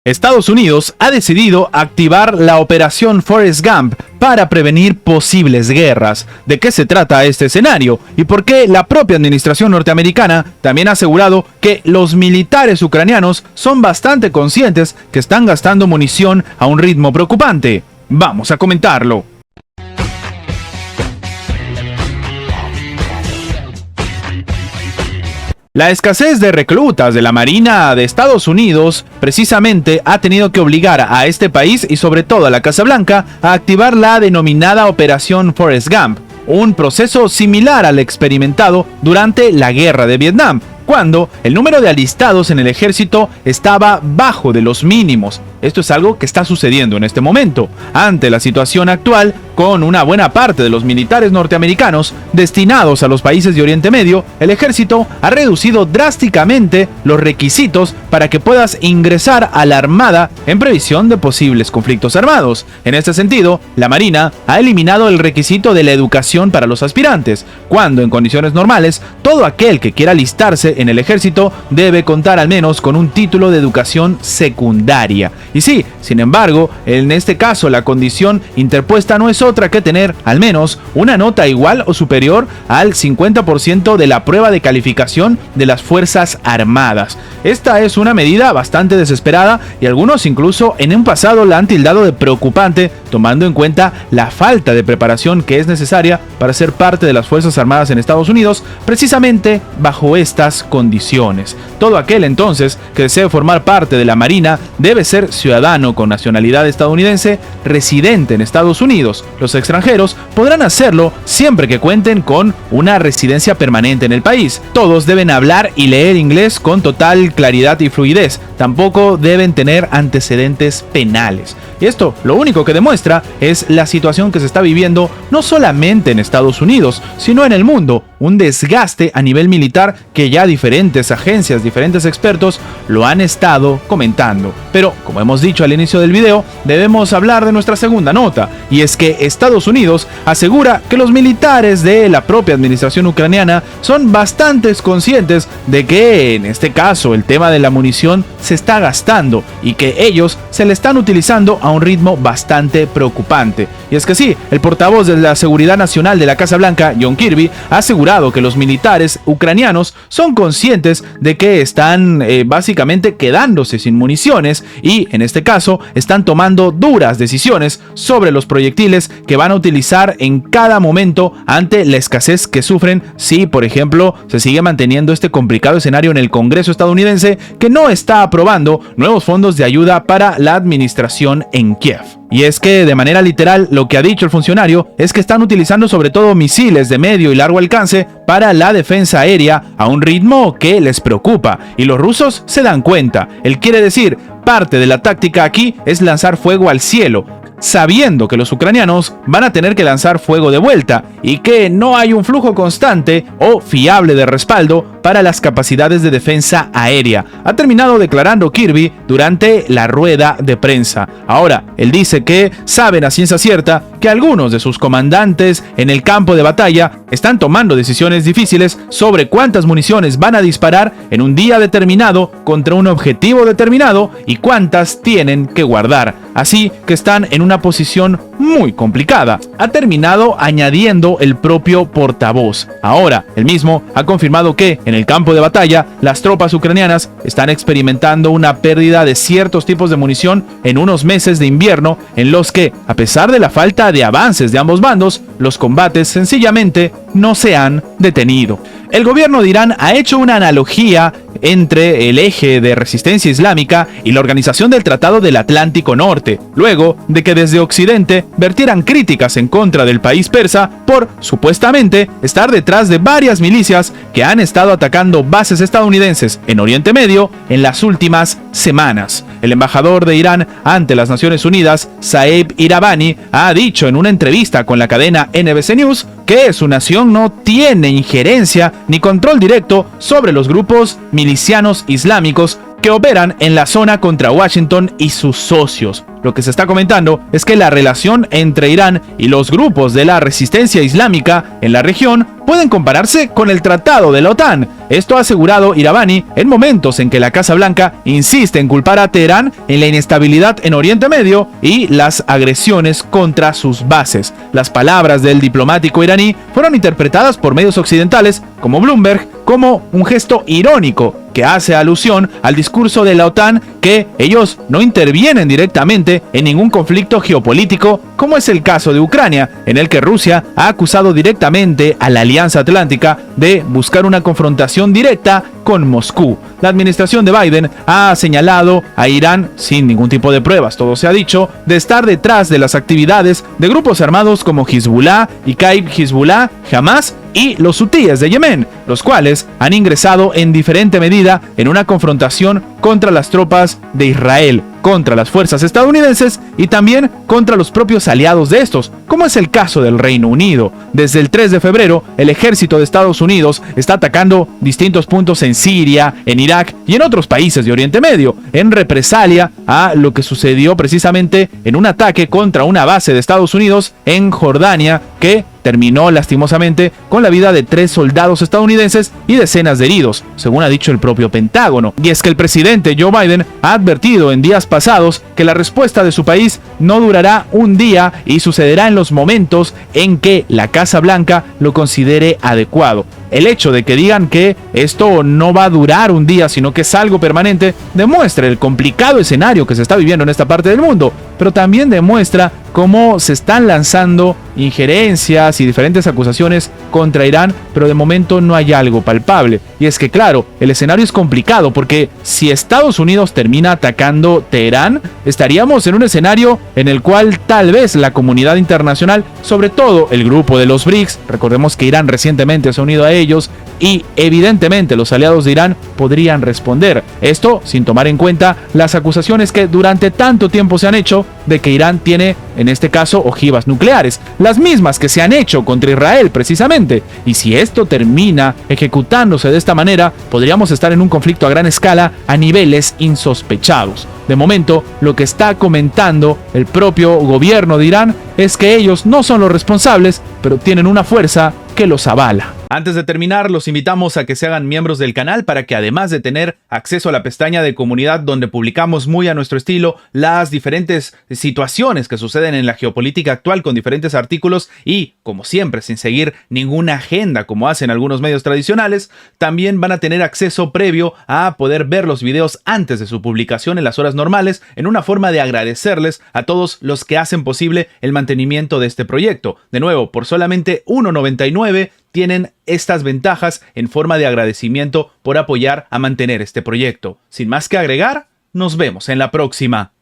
Estados Unidos ha decidido activar la Operación Forrest Gump para prevenir posibles guerras. ¿De qué se trata este escenario? ¿Y por qué la propia administración norteamericana también ha asegurado que los militares ucranianos son bastante conscientes que están gastando munición a un ritmo preocupante? Vamos a comentarlo. La escasez de reclutas de la Marina de Estados Unidos precisamente ha tenido que obligar a este país y sobre todo a la Casa Blanca a activar la denominada Operación Forrest Gump, un proceso similar al experimentado durante la Guerra de Vietnam, cuando el número de alistados en el ejército estaba bajo de los mínimos. Esto es algo que está sucediendo en este momento. Ante la situación actual, con una buena parte de los militares norteamericanos destinados a los países de Oriente Medio, el ejército ha reducido drásticamente los requisitos para que puedas ingresar a la Armada en previsión de posibles conflictos armados. En este sentido, la Marina ha eliminado el requisito de la educación para los aspirantes, cuando en condiciones normales, todo aquel que quiera alistarse en el ejército debe contar al menos con un título de educación secundaria. Y sí, sin embargo, en este caso la condición interpuesta no es otra que tener al menos una nota igual o superior al 50% de la prueba de calificación de las Fuerzas Armadas. Esta es una medida bastante desesperada y algunos incluso en un pasado la han tildado de preocupante, tomando en cuenta la falta de preparación que es necesaria para ser parte de las Fuerzas Armadas en Estados Unidos, precisamente bajo estas condiciones. Todo aquel entonces que desee formar parte de la Marina debe ser ciudadano con nacionalidad estadounidense residente en Estados Unidos. Los extranjeros podrán hacerlo siempre que cuenten con una residencia permanente en el país. Todos deben hablar y leer inglés con total claridad y fluidez. Tampoco deben tener antecedentes penales. Y esto lo único que demuestra es la situación que se está viviendo no solamente en Estados Unidos, sino en el mundo. Un desgaste a nivel militar que ya diferentes agencias, diferentes expertos lo han estado comentando. Pero, como hemos dicho al inicio del video, debemos hablar de nuestra segunda nota, y es que Estados Unidos asegura que los militares de la propia administración ucraniana son bastante conscientes de que, en este caso, el tema de la munición se está gastando y que ellos se le están utilizando a un ritmo bastante preocupante. Y es que sí, el portavoz de la Seguridad Nacional de la Casa Blanca, John Kirby, ha asegurado que los militares ucranianos son conscientes de que están básicamente quedándose sin municiones y, en este caso, están tomando duras decisiones sobre los proyectiles que van a utilizar en cada momento ante la escasez que sufren si, por ejemplo, se sigue manteniendo este complicado escenario en el Congreso estadounidense que no está aprobando nuevos fondos de ayuda para la administración en Kiev. Y es que, de manera literal, lo que ha dicho el funcionario es que están utilizando sobre todo misiles de medio y largo alcance para la defensa aérea a un ritmo que les preocupa, y los rusos se dan cuenta. Él quiere decir, parte de la táctica aquí es lanzar fuego al cielo, sabiendo que los ucranianos van a tener que lanzar fuego de vuelta y que no hay un flujo constante o fiable de respaldo para las capacidades de defensa aérea, ha terminado declarando Kirby durante la rueda de prensa. Ahora, él dice que saben a ciencia cierta que algunos de sus comandantes en el campo de batalla están tomando decisiones difíciles sobre cuántas municiones van a disparar en un día determinado contra un objetivo determinado y cuántas tienen que guardar. Así que están en una posición muy complicada, ha terminado añadiendo el propio portavoz. Ahora, él mismo ha confirmado que en el campo de batalla las tropas ucranianas están experimentando una pérdida de ciertos tipos de munición en unos meses de invierno en los que, a pesar de la falta de avances de ambos bandos, los combates sencillamente no se han detenido. El gobierno de Irán ha hecho una analogía entre el eje de resistencia islámica y la organización del Tratado del Atlántico Norte, luego de que desde Occidente vertieran críticas en contra del país persa por, supuestamente, estar detrás de varias milicias que han estado atacando bases estadounidenses en Oriente Medio en las últimas semanas. El embajador de Irán ante las Naciones Unidas, Saeb Irabani, ha dicho en una entrevista con la cadena NBC News que su nación no tiene injerencia ni control directo sobre los grupos milicianos islámicos que operan en la zona contra Washington y sus socios. Lo que se está comentando es que la relación entre Irán y los grupos de la resistencia islámica en la región pueden compararse con el tratado de la OTAN. Esto ha asegurado Iravani en momentos en que la Casa Blanca insiste en culpar a Teherán en la inestabilidad en Oriente Medio y las agresiones contra sus bases. Las palabras del diplomático iraní fueron interpretadas por medios occidentales como Bloomberg como un gesto irónico que hace alusión al discurso de la OTAN que ellos no intervienen directamente en ningún conflicto geopolítico, como es el caso de Ucrania, en el que Rusia ha acusado directamente a la Alianza Atlántica de buscar una confrontación directa con Moscú. La administración de Biden ha señalado a Irán, sin ningún tipo de pruebas, todo se ha dicho, de estar detrás de las actividades de grupos armados como Hezbollah, Ikaib Hezbollah, Hamas y los hutíes de Yemen, los cuales han ingresado en diferente medida en una confrontación contra las tropas de Israel, contra las fuerzas estadounidenses y también contra los propios aliados de estos, como es el caso del Reino Unido. Desde el 3 de febrero, el ejército de Estados Unidos está atacando distintos puntos en Siria, en Irak y en otros países de Oriente Medio, en represalia a lo que sucedió precisamente en un ataque contra una base de Estados Unidos en Jordania, que terminó lastimosamente con la vida de 3 soldados estadounidenses y decenas de heridos, según ha dicho el propio Pentágono. Y es que el presidente Joe Biden ha advertido en días pasados que la respuesta de su país no durará un día y sucederá en los momentos en que la Casa Blanca lo considere adecuado. El hecho de que digan que esto no va a durar un día, sino que es algo permanente, demuestra el complicado escenario que se está viviendo en esta parte del mundo, pero también demuestra cómo se están lanzando injerencias y diferentes acusaciones contra Irán, pero de momento no hay algo palpable. Y es que claro, el escenario es complicado porque si Estados Unidos termina atacando Teherán, estaríamos en un escenario en el cual tal vez la comunidad internacional, sobre todo el grupo de los BRICS, recordemos que Irán recientemente se ha unido a ellos, y evidentemente los aliados de Irán podrían responder. Esto sin tomar en cuenta las acusaciones que durante tanto tiempo se han hecho de que Irán tiene, en este caso, ojivas nucleares, las mismas que se han hecho contra Israel precisamente. Y si esto termina ejecutándose de esta manera, podríamos estar en un conflicto a gran escala a niveles insospechados. De momento, lo que está comentando el propio gobierno de Irán es que ellos no son los responsables, pero tienen una fuerza que los avala. Antes de terminar, los invitamos a que se hagan miembros del canal para que, además de tener acceso a la pestaña de comunidad donde publicamos muy a nuestro estilo las diferentes situaciones que suceden en la geopolítica actual con diferentes artículos y, como siempre, sin seguir ninguna agenda como hacen algunos medios tradicionales, también van a tener acceso previo a poder ver los videos antes de su publicación en las horas normales, en una forma de agradecerles a todos los que hacen posible el mantenimiento de este proyecto. De nuevo, por solamente $1.99 tienen estas ventajas en forma de agradecimiento por apoyar a mantener este proyecto. Sin más que agregar, nos vemos en la próxima.